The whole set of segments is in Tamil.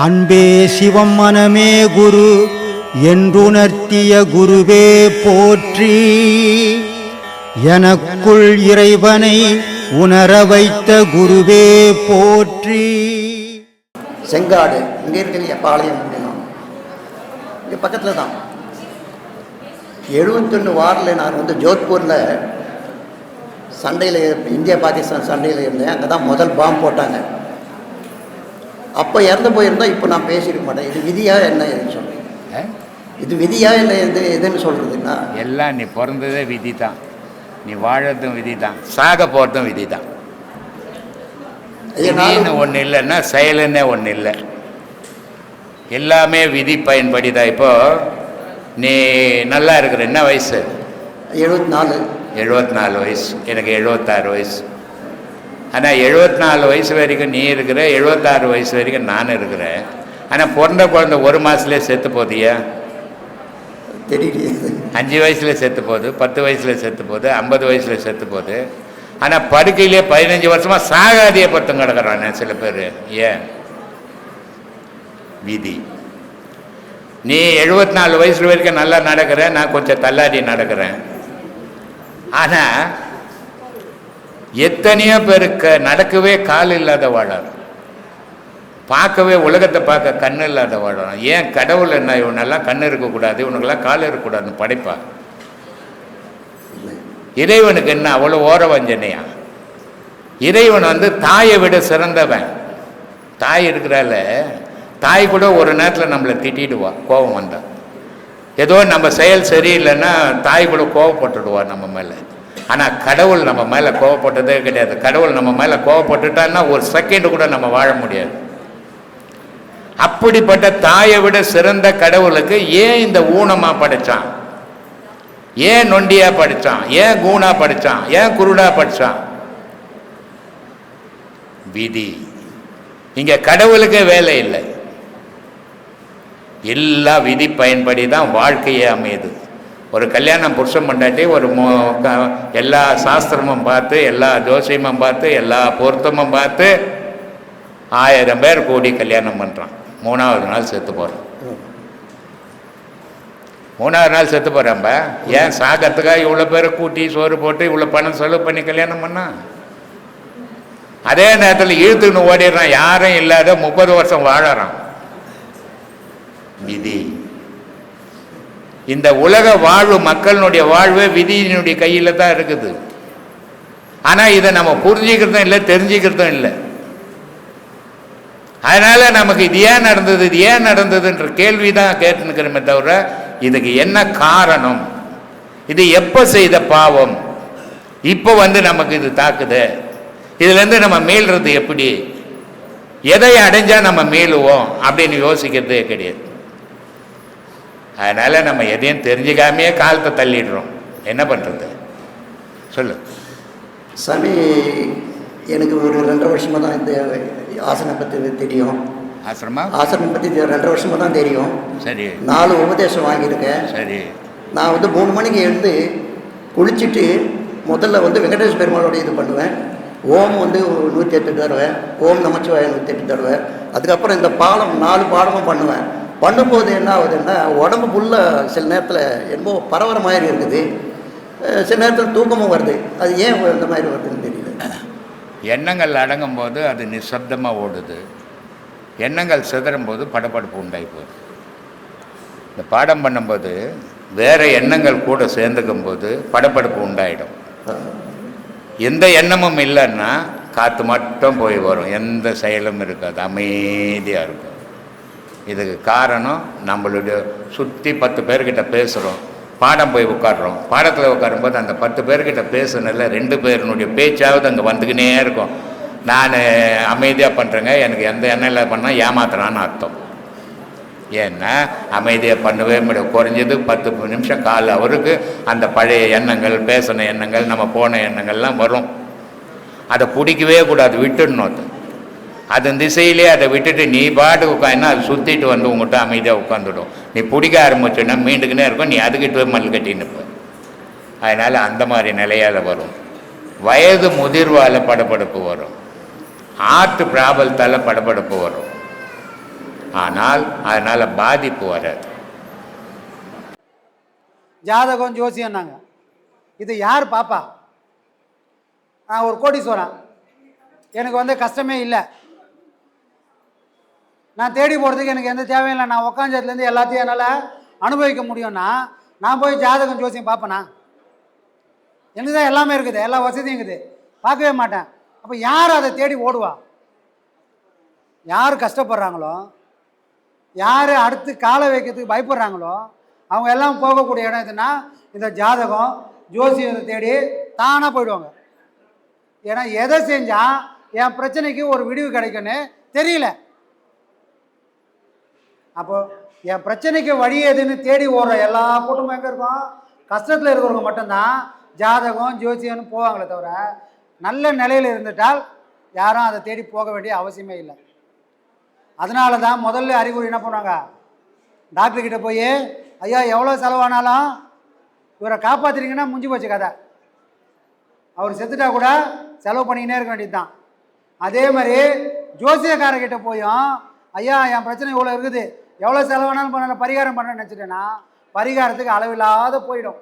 அன்பே சிவம் மனமே குரு என்றுணர்த்திய குருவே போற்றி. எனக்குள் இறைவனை உணர வைத்த குருவே போற்றி. செங்காடு இங்கே இருக்கிற பாளையம் இங்கே பக்கத்தில் தான். 71 வாரில் நான் ஜோத்பூரில் சண்டையில், இந்தியா பாகிஸ்தான் சண்டையில் இருந்தேன். அங்கே தான் முதல் பாம்பு போட்டாங்க. அப்போ இறந்து போயிருந்தால் இப்போ நான் பேசியிருக்க மாட்டேன். இது விதியா என்ன எதுன்னு சொல்கிறேன். இது விதியா இல்லை எதுன்னு சொல்கிறதுன்னா, எல்லாம் நீ பிறந்ததே விதி தான், நீ வாழறதும் விதி தான், சாக போகிறதும் விதி தான். விதின்னு ஒன்று இல்லைன்னா செயலுன்னே ஒன்று இல்லை, எல்லாமே விதி பயன்படி தான். இப்போது நீ நல்லா இருக்கிற, என்ன வயசு? 74 வயசு. எனக்கு 76 வயசு. ஆனால் 74 வயசு வரைக்கும் நீ இருக்கிற, 76 வயசு வரைக்கும் நான் இருக்கிறேன். ஆனால் பிறந்த குழந்தை 1 மாதத்துலேயே செத்து போதியா? தெரியல. 5 வயசுல செத்து போகுது, 10 வயசுல செத்து போகுது, 50 வயசுல செத்து போகுது. ஆனால் படுக்கையிலே 15 வருஷமாக சாகாதிய பத்தம் கிடக்கிறானே சில பேர். ஏன்? விதி. நீ 74 வயசு வரைக்கும் நல்லா நடக்கிற, நான் கொஞ்சம் தள்ளாடி நடக்கிறேன். ஆனால் எத்தனையோ பேருக்கு நடக்கவே கால் இல்லாத வாழார், பார்க்கவே உலகத்தை பார்க்க கண்ணு இல்லாத வாழறான். ஏன்? கடவுள் என்ன இவனெல்லாம் கண்ணு இருக்கக்கூடாது, இவனுக்கெல்லாம் கால் இருக்கக்கூடாதுன்னு படைப்பா. இறைவனுக்கு என்ன அவ்வளோ ஓர வஞ்சனையா? இறைவன் தாயை விட சிறந்தவன். தாய் இருக்கிறால, தாய் கூட ஒரு நேரத்தில் நம்மளை திட்டிடுவா கோபம் வந்தா. ஏதோ நம்ம செயல் சரியில்லைன்னா தாய் கூட கோவப்பட்டுடுவா நம்ம மேலே. ஆனால் கடவுள் நம்ம மேலே கோவப்பட்டதே கிடையாது. கடவுள் நம்ம மேலே கோவப்பட்டுட்டான்னா ஒரு செகண்டு கூட நம்ம வாழ முடியாது. அப்படிப்பட்ட தாயை விட சிறந்த கடவுளுக்கு ஏன் இந்த ஊனமா படைச்சான்? ஏன் நொண்டியா படிச்சான்? ஏன் கூணா படிச்சான்? ஏன் குருடா படிச்சான்? விதி. இங்க கடவுளுக்கே வேலை இல்லை, எல்லா விதி பயன்படி தான் வாழ்க்கையே அமையுது. ஒரு கல்யாணம் புருஷன் பண்ணாட்டி ஒரு எல்லா சாஸ்திரமும் பார்த்து, எல்லா ஜோசியமும் பார்த்து, எல்லா பொருத்தமும் பார்த்து 1000 பேர் கூடி கல்யாணம் பண்ணுறான். 3வது நாள் செத்து போகிறான். 3வது நாள் செத்து போகிறான்ப. ஏன்? சாகத்துக்காக இவ்வளோ பேரை கூட்டி சோறு போட்டு இவ்வளோ பணம் செலவு பண்ணி கல்யாணம் பண்ணா. அதே நேரத்தில் இழுத்துன்னு ஓடிடுறான், யாரும் இல்லாத 30 வருஷம் வாழறான். விதி. இந்த உலக வாழ்வு, மக்களினுடைய வாழ்வே விதியினுடைய கையில் தான் இருக்குது. ஆனால் இதை நம்ம புரிஞ்சுக்கிறதும் இல்லை, தெரிஞ்சுக்கிறதும் இல்லை. அதனால நமக்கு இது ஏன் நடந்தது, இது ஏன் நடந்ததுன்ற கேள்வி தான் கேட்டுனுக்கிறோமே தவிர இதுக்கு என்ன காரணம், இது எப்போ செய்த பாவம், இப்போ நமக்கு இது தாக்குது, இதுலேருந்து நம்ம மீள்றது எப்படி, எதை அடைஞ்சால் நம்ம மீளுவோம் அப்படின்னு யோசிக்கிறதே கிடையாது. அதனால் நம்ம எதையும் தெரிஞ்சுக்காமையே காலத்தை தள்ளிடுறோம். என்ன பண்ணுறது சொல்லு சாமி. எனக்கு ஒரு 2 வருஷமாக தான் இந்த ஆசனம் பற்றி தெரியும். ஆசனம் பற்றி 2 வருஷமாக தான் தெரியும். சரி. 4 உபதேசம் வாங்கியிருக்கேன். சரி. நான் 3 மணிக்கு எழுந்து குளிச்சுட்டு முதல்ல வெங்கடேஷ் பெருமாளோட இது பண்ணுவேன். ஓம் 108 தடவை, ஓம் நமச்சிவாய 108 தடவை. அதுக்கப்புறம் இந்த பாடம் 4 பாடமும் பண்ணுவேன். பண்ணும்போது என்ன ஆகுதுன்னா, உடம்பு ஃபுல்லாக சில நேரத்தில் என்னமோ பரவற மாதிரி இருக்குது, சில நேரத்தில் தூக்கமும் வருது. அது ஏன் இந்த மாதிரி வருதுன்னு தெரியல. எண்ணங்கள் அடங்கும் போது அது நிசப்தமாக ஓடுது, எண்ணங்கள் சிதறும் போது படபடப்பு உண்டாகி போகுது. இந்த பாடம் பண்ணும்போது வேறு எண்ணங்கள் கூட சேர்ந்துக்கும் போது படபடப்பு உண்டாயிடும். எந்த எண்ணமும் இல்லைன்னா காற்று மட்டும் போய் வரும், எந்த செயலும் இருக்காது, அமைதியாக இருக்கும். இதுக்கு காரணம் நம்மளுடைய சுற்றி 10 பேர்கிட்ட பேசுகிறோம், பாடம் போய் உட்காடுறோம். பாடத்தில் உட்காரும்போது அந்த 10 பேர்கிட்ட பேசுனதில் 2 பேருனுடைய பேச்சாவது அங்கே வந்துக்கினே இருக்கும். நான் அமைதியாக பண்ணுறேங்க, எனக்கு எந்த எண்ணெயில் பண்ணால் ஏமாத்துறான்னு அர்த்தம். ஏன்னா அமைதியாக பண்ணவே முடியும். குறைஞ்சது 10 நிமிஷம் கால் அவருக்கு அந்த பழைய எண்ணங்கள், பேசின எண்ணங்கள், நம்ம போன எண்ணங்கள்லாம் வரும். அதை பிடிக்கவே கூடாது, விட்டுடணும். அதன் திசையிலே அதை விட்டுட்டு நீ பாட்டுக்கு உட்காந்துனா அது சுற்றிட்டு உங்கள்கிட்ட அமைதியாக உட்காந்துடும். நீ பிடிக்க ஆரம்பிச்சோன்னா மீண்டுக்குன்னே இருக்கும், நீ அதுக்கிட்ட மல் கட்டின்னு. அதனால் அந்த மாதிரி நிலையால் வரும். வயது முதிர்வால் படபடப்பு வரும், ஆற்று பிராபலத்தால் படபடப்பு வரும். ஆனால் அதனால் பாதிப்பு வராது. ஜாதகம் ஜோசியம்னாங்க. இது யார் பாப்பா? நான் ஒரு கோடீஸ்வரன், எனக்கு வந்து கஷ்டமே இல்லை, நான் தேடி போகிறதுக்கு எனக்கு எந்த தேவையும் இல்லை, நான் உக்காஞ்சதுலேருந்து எல்லாத்தையும் என்னால் அனுபவிக்க முடியும்னா நான் போய் ஜாதகம் ஜோசியம் பார்ப்பேனா? எனக்கு தான் எல்லாமே இருக்குது, எல்லா வசதியும் இருக்குது, பார்க்கவே மாட்டேன். அப்போ யார் அதை தேடி ஓடுவா? யார் கஷ்டப்படுறாங்களோ, யார் அடுத்து காலை வைக்கிறதுக்கு பயப்படுறாங்களோ அவங்க எல்லாம் போகக்கூடிய இடம் எதுனா இந்த ஜாதகம் ஜோசியத்தை தேடி தானாக போயிடுவாங்க. ஏன்னா எதை செஞ்சால் என் பிரச்சனைக்கு ஒரு விடிவு கிடைக்குன்னு தெரியல. அப்போ என் பிரச்சனைக்கு வழி எதுன்னு தேடி ஓடுற எல்லா கூட்டமும் எங்கே இருக்கும்? கஷ்டத்தில் இருக்கிறவங்க மட்டும்தான் ஜாதகம் ஜோசியம்னு போவாங்களே தவிர நல்ல நிலையில் இருந்துட்டால் யாரும் அதை தேடி போக வேண்டிய அவசியமே இல்லை. அதனால தான் முதல்ல அறிகுறி என்ன பண்ணுவாங்க, டாக்டர்கிட்ட போய் ஐயா எவ்வளோ செலவானாலும் இவரை காப்பாற்றுறீங்கன்னா முடிஞ்சு போச்சு கதை, அவர் செத்துட்டா கூட செலவு பண்ணிக்கினே இருக்க வேண்டியது தான். அதே மாதிரி ஜோசியக்காரர்கிட்ட போயும் ஐயா என் பிரச்சனை இவ்வளோ இருக்குது, எவ்வளோ செலவானாலும் பண்ண பரிகாரம் பண்ண நினச்சிட்டேன்னா பரிகாரத்துக்கு அளவில்லாத போயிடும்.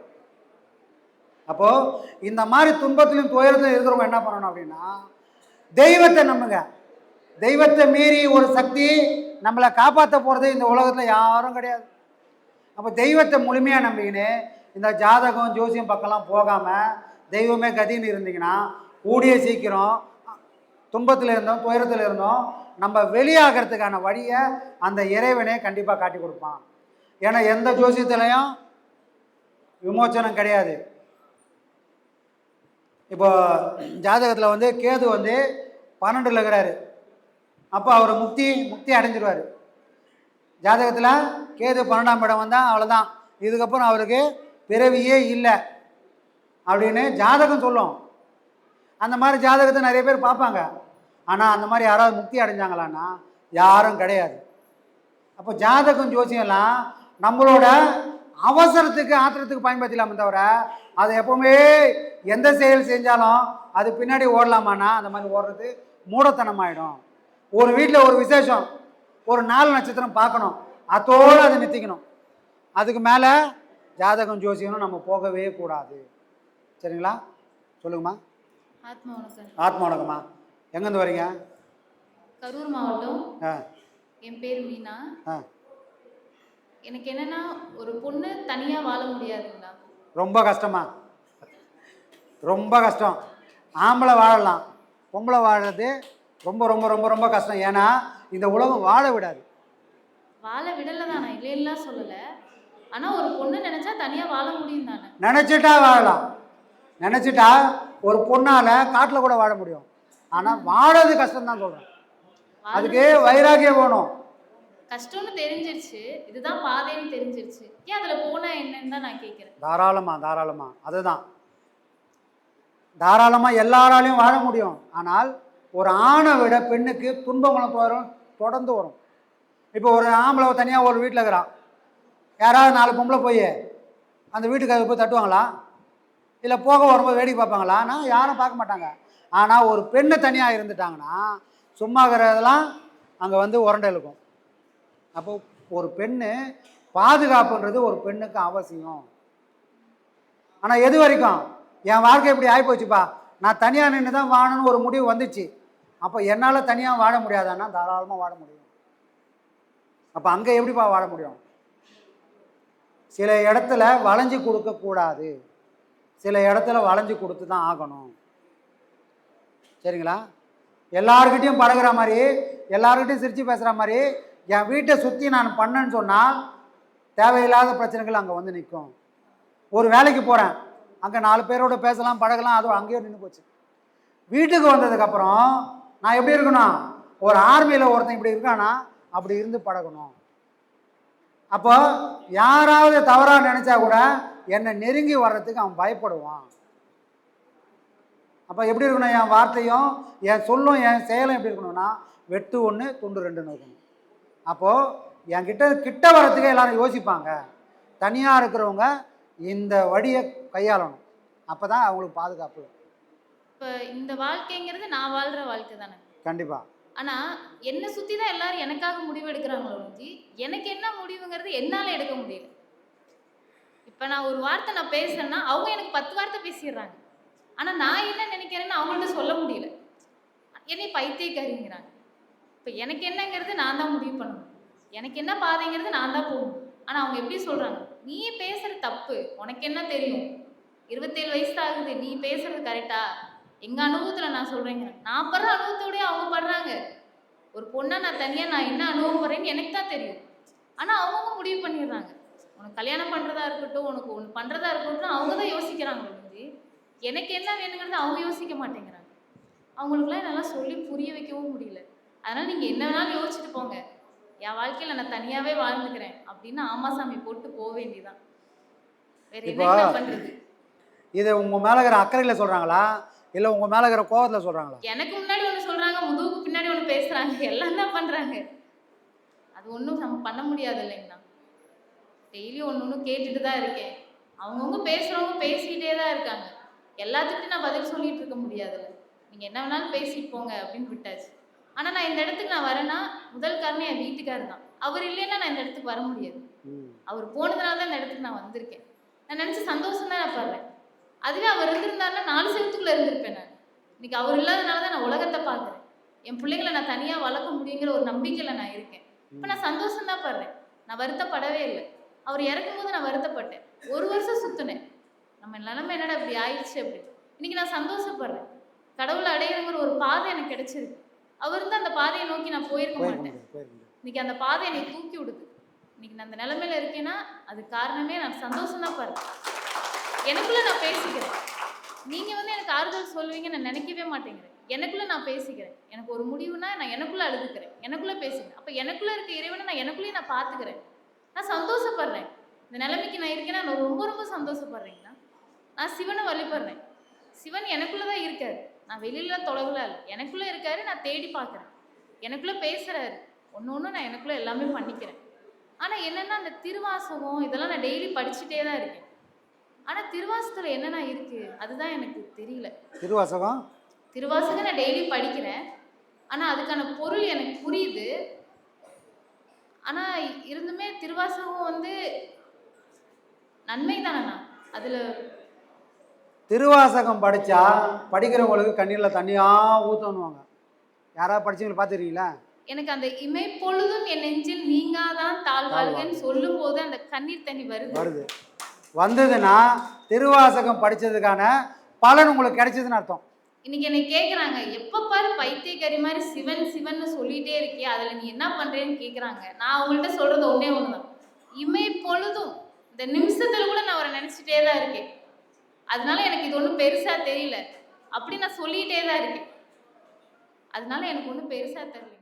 அப்போது இந்த மாதிரி துன்பத்திலும் துயரத்திலும் இருக்கிறவங்க என்ன பண்ணணும் அப்படின்னா தெய்வத்தை நம்புங்க. தெய்வத்தை மீறி ஒரு சக்தி நம்மளை காப்பாற்ற போகிறது இந்த உலகத்தில் யாரும் கிடையாது. அப்போ தெய்வத்தை முழுமையாக நம்பிக்கின்னு இந்த ஜாதகம் ஜோசியம் பக்கம்லாம் போகாமல் தெய்வமே கதின்னு இருந்தீங்கன்னா கூடிய சீக்கிரம் துன்பத்தில் இருந்தோம் துயரத்தில் இருந்தோம் நம்ம வெளியாகிறதுக்கான வழியை அந்த இறைவனே கண்டிப்பாக காட்டி கொடுப்பான். ஏன்னா எந்த ஜோசியத்துலையும் விமோச்சனம் கிடையாது. இப்போ ஜாதகத்தில் வந்து கேது வந்து 12 இருக்கிறாரு, அப்போ அவர் முக்தி அடைஞ்சிருவார். ஜாதகத்தில் கேது 12ஆம் இடம் வந்தால் அவ்வளோதான், இதுக்கப்புறம் அவருக்கு பிறவியே இல்லை அப்படின்னு ஜாதகம் சொல்லும். அந்த மாதிரி ஜாதகத்தை நிறைய பேர் பார்ப்பாங்க, ஆனால் அந்த மாதிரி யாராவது முக்தி அடைஞ்சாங்களான்னா யாரும் கிடையாது. அப்போ ஜாதகம் ஜோசியம்லாம் நம்மளோட அவசரத்துக்கு ஆத்திரத்துக்கு பயன்படுத்தலாமே தவிர அதை எப்போவுமே எந்த செயல் செஞ்சாலும் அது பின்னாடி ஓடலாமான்னா அந்த மாதிரி ஓடுறது மூடத்தனமாயிடும். ஒரு வீட்டில் ஒரு விசேஷம், ஒரு 4 நட்சத்திரம் பார்க்கணும், அதோடு அதை நிறுத்திக்கணும். அதுக்கு மேலே ஜாதகம் ஜோசியம்னு நம்ம போகவே கூடாது. சரிங்களா? சொல்லுங்கம்மா. ஆத்மா வணக்கம்மா. எங்கேருந்து வரீங்க? கரூர் மாவட்டம். என் பேர் மீனா. எனக்கு என்னன்னா ஒரு பொண்ணு தனியாக வாழ முடியாதுங்களா? ரொம்ப கஷ்டமா, ரொம்ப கஷ்டம். ஆம்பளை வாழலாம், பொம்பளை வாழறது ரொம்ப ரொம்ப ரொம்ப ரொம்ப கஷ்டம். ஏன்னா இந்த உலகம் வாழ விடாது. வாழ விடலை தான், நான் இல்லைன்னா சொல்லலை. ஆனால் ஒரு பொண்ணு நினச்சா தனியாக வாழ முடியும் தானே? நினச்சிட்டா வாழலாம். நினச்சிட்டா ஒரு பொண்ணால் காட்டில் கூட வாழ முடியும். ஆனால் வாழறது கஷ்டம்தான் சொல்கிறேன். அதுக்கு வைராக்கியம் வேணும். கஷ்டம்னு தெரிஞ்சிருச்சு, இதுதான் பாதைன்னு தெரிஞ்சிருச்சு, ஏன் அதில் போனால் என்னன்னு தான் நான் கேட்குறேன். தாராளமாக அதுதான். தாராளமாக எல்லாராலையும் வாழ முடியும். ஆனால் ஒரு ஆணை விட பெண்ணுக்கு துன்பங்களும் தொடர்ந்து வரும். இப்போ ஒரு ஆம்பளை தனியாக ஒரு வீட்டில் இருக்கிறான், யாராவது 4 பொம்பளை போய் அந்த வீட்டுக்கு அது போய் தட்டுவாங்களா? இல்லை போக வரும்போது வேடிக்கை பார்ப்பாங்களான்னா யாரும் பார்க்க மாட்டாங்க. ஆனால் ஒரு பெண்ணு தனியாக இருந்துட்டாங்கன்னா சும்மா இருக்கிறதெல்லாம் அங்கே வந்து உரண்டை இருக்கும். அப்போ ஒரு பெண்ணு பாதுகாப்புன்றது ஒரு பெண்ணுக்கு அவசியம். ஆனால் எது வரைக்கும் என் வாழ்க்கை இப்படி ஆகிப்போச்சுப்பா, நான் தனியாக நின்று தான் வாழணும்னு ஒரு முடிவு வந்துச்சு, அப்போ என்னால் தனியாக வாழ முடியாதான்னா தாராளமாக வாழ முடியும். அப்போ அங்கே எப்படிப்பா வாழ முடியும்? சில இடத்துல வளைஞ்சு கொடுக்கக்கூடாது, சில இடத்துல வளைஞ்சு கொடுத்து தான் ஆகணும். சரிங்களா? எல்லாருக்கிட்டையும் பழகிற மாதிரி எல்லாருக்கிட்டையும் சிரித்து பேசுகிற மாதிரி என் வீட்டை சுற்றி நான் பண்ணேன்னு சொன்னால் தேவையில்லாத பிரச்சனைகள் அங்கே வந்து நிற்கும். ஒரு வேலைக்கு போகிறேன், அங்கே 4 பேரோட பேசலாம் பழகலாம், அதுவும் அங்கேயும் நின்று போச்சு. வீட்டுக்கு வந்ததுக்கப்புறம் நான் எப்படி இருக்கணும்? ஒரு ஆர்மியில் ஒருத்தன் இப்படி இருக்கானா அப்படி இருந்து பழகணும். அப்போ யாராவது தவறாக நினச்சா கூட என்னை நெருங்கி வர்றதுக்கு அவன் பயப்படுவான். அப்போ எப்படி இருக்கணும்? என் வார்த்தையும் என் சொல்லும் என் செயலும் எப்படி இருக்கணும்னா வெட்டு 1 துண்டு 2ன்னு இருக்கணும். அப்போது என்கிட்ட கிட்ட வர்றதுக்கே எல்லாரும் யோசிப்பாங்க. தனியாக இருக்கிறவங்க இந்த வழியை கையாளணும், அப்போ தான் அவங்களுக்கு பாதுகாப்பு. இப்போ இந்த வாழ்க்கைங்கிறது நான் வாழ்கிற வாழ்க்கை தானே? கண்டிப்பாக. ஆனால் என்னை சுற்றி தான் எல்லாரும் எனக்காக முடிவு எடுக்கிறாங்களோ ஒழிஞ்சு எனக்கு என்ன முடிவுங்கிறது என்னால் எடுக்க முடியல. இப்போ நான் ஒரு வார்த்தை நான் பேசுறேன்னா அவங்க எனக்கு 10 வார்த்தை பேசிடுறாங்க. ஆனால் நான் என்ன நினைக்கிறேன்னு அவங்கள்ட்ட சொல்ல முடியல. என்னை பைத்தியக்காரிங்கிறாங்க. இப்போ எனக்கு என்னங்கிறது நான் தான் முடிவு பண்ணணும். எனக்கு என்ன பாதைங்கிறது நான் தான் போகணும். ஆனால் அவங்க எப்படி சொல்கிறாங்க, நீ பேசுகிற தப்பு, உனக்கு என்ன தெரியும், 27 வயசு ஆகுது, நீ பேசுறது கரெக்டா, எங்கள் அனுபவத்தில் நான் சொல்கிறேங்க. நான் படுற அனுபவத்தோடய அவங்க படுறாங்க. ஒரு பொண்ணை நான் தனியாக நான் என்ன அனுபவப்படுறேன்னு எனக்கு தான் தெரியும். ஆனால் அவங்க முடிவு பண்ணிடுறாங்க. உனக்கு கல்யாணம் பண்ணுறதா இருக்கட்டும், உனக்கு ஒன்று பண்ணுறதா இருக்கட்டும், அவங்க தான் யோசிக்கிறாங்க ஒழிஞ்சு எனக்கு என்ன வேணுங்கிறது அவங்க யோசிக்க மாட்டேங்கிறாங்க. அவங்களுக்குலாம் என்னால் சொல்லி புரிய வைக்கவும் முடியல. அதனால் நீங்கள் என்ன வேணாலும் யோசிச்சுட்டு போங்க, என் வாழ்க்கையில் நான் தனியாகவே வாழ்ந்துக்கிறேன் அப்படின்னு ஆமாசாமி போட்டு போக வேண்டியதான். வேற என்ன பண்ணுறது? இதை உங்கள் மேலே இருக்கிற அக்கறையில் சொல்கிறாங்களா இல்லை உங்கள் மேலே இருக்கிற கோவத்தில் சொல்கிறாங்களா? எனக்கு முன்னாடி ஒன்று சொல்கிறாங்க, முதுகுக்கு பின்னாடி ஒன்று பேசுகிறாங்க, எல்லாம் தான் பண்ணுறாங்க. அது ஒன்றும் நம்ம பண்ண முடியாது இல்லைங்கண்ணா. டெய்லியும் ஒன்று ஒன்று கேட்டுட்டு தான் இருக்கேன். அவங்கவுங்க பேசுகிறவங்க பேசிக்கிட்டே தான் இருக்காங்க. எல்லாத்துக்கிட்டும் நான் பதில் சொல்லிகிட்டு இருக்க முடியாதுல்ல. நீங்கள் என்ன வேணாலும் பேசிட்டு போங்க அப்படின்னு விட்டாச்சு. ஆனால் நான் இந்த இடத்துக்கு நான் வரேன்னா முதல் காரணம் என் வீட்டுக்காரர் தான். அவர் இல்லைன்னா நான் இந்த இடத்துக்கு வர முடியாது. அவர் போனதுனால தான் இந்த இடத்துக்கு நான் வந்திருக்கேன். நான் நினச்சி சந்தோஷம் தான் நான் படுறேன். அதுவே அவர் இருந்திருந்தாருன்னா 4 செவத்துக்குள்ளே இருந்திருப்பேன் நான். இன்னைக்கு அவர் இல்லாதனால தான் நான் உலகத்தை பார்க்குறேன். என் பிள்ளைங்களை நான் தனியாக வளர்க்க முடியுங்கிற ஒரு நம்பிக்கையில் நான் இருக்கேன். இப்போ நான் சந்தோஷம் தான் படுறேன். நான் வருத்தப்படவே இல்லை. அவர் இறக்கும்போது நான் வருத்தப்பட்டேன். 1 வருஷம் சுற்றினேன். நம்ம நிலைமை என்னடா இப்படி ஆயிடுச்சு அப்படின்னு. இன்னைக்கு நான் சந்தோஷப்படுறேன். கடவுளை அடையிறங்கிற ஒரு பாதை எனக்கு கிடைச்சிருக்கு. அவர் இருந்து அந்த பாதையை நோக்கி நான் போயிருக்க மாட்டேன். இன்னைக்கு அந்த பாதை என்னை தூக்கி விடுது. இன்னைக்கு நான் அந்த நிலைமையில இருக்கேன்னா அது காரணமே நான் சந்தோஷம் தான் பாருங்க. எனக்குள்ள நான் பேசிக்கிறேன். நீங்க எனக்கு ஆறுதல் சொல்லுவீங்க நான் நினைக்கவே மாட்டேங்கிறேன். எனக்குள்ள நான் பேசிக்கிறேன். எனக்கு ஒரு முடிவுனா நான் எனக்குள்ள அழுதுக்கிறேன், எனக்குள்ள பேசிக்கிறேன். அப்ப எனக்குள்ள இருக்க இறைவனை நான் எனக்குள்ளேயே நான் பார்த்துக்கிறேன். நான் சந்தோஷப்படுறேன். இந்த நிலைமைக்கு நான் இருக்கேன்னா நான் ரொம்ப ரொம்ப சந்தோஷப்படுறேங்கண்ணா. நான் சிவனை வழிபடுறேன். சிவன் எனக்குள்ளதான் இருக்காரு. நான் வெளியில தொலைவில் இல்லை, எனக்குள்ளே இருக்காரு. நான் தேடி பார்க்குறேன். எனக்குள்ளே பேசுகிறாரு. ஒன்று நான் எனக்குள்ளே எல்லாமே பண்ணிக்கிறேன். ஆனால் என்னென்னா அந்த திருவாசகம் இதெல்லாம் நான் டெய்லி படிச்சுட்டே தான் இருக்கேன். ஆனால் திருவாசகத்தில் என்னென்ன இருக்குது அதுதான் எனக்கு தெரியல. திருவாசகம் நான் டெய்லி படிக்கிறேன். ஆனால் அதுக்கான பொருள் எனக்கு புரியுது. ஆனால் இருந்துமே திருவாசகம் நன்மை தானேண்ணா. அதில் திருவாசகம் படித்தா படிக்கிறவங்களுக்கு கண்ணீரில் தண்ணியாக ஊற்றணுவாங்க. யாராவது படிச்சவங்களை பார்த்துருக்கீங்களா? எனக்கு அந்த இமை பொழுதும் என் நெஞ்சில் நீங்காதான் தாழ்வாழ்கன்னு சொல்லும் போது அந்த கண்ணீர் தண்ணி வருது. வந்ததுன்னா திருவாசகம் படித்ததுக்கான பலன் உங்களுக்கு கிடைச்சதுன்னு அர்த்தம். இன்னைக்கு என்னை கேட்குறாங்க, எப்போ பாரு பைத்தியக்காரி மாதிரி சிவன் சிவன் சொல்லிகிட்டே இருக்கியா, அதில் நீ என்ன பண்ணுறேன்னு கேட்குறாங்க. நான் அவங்கள்ட்ட சொல்கிறது ஒன்றே ஒன்று தான். இமை பொழுதும் இந்த நிமிஷத்தில் கூட நான் அவரை நினச்சிட்டே தான் இருக்கேன். அதனால எனக்கு இது ஒன்றும் பெருசாக தெரியல. அப்படி நான் சொல்லிகிட்டே தான் இருக்கேன். அதனால எனக்கு ஒன்றும் பெருசாக தெரியல.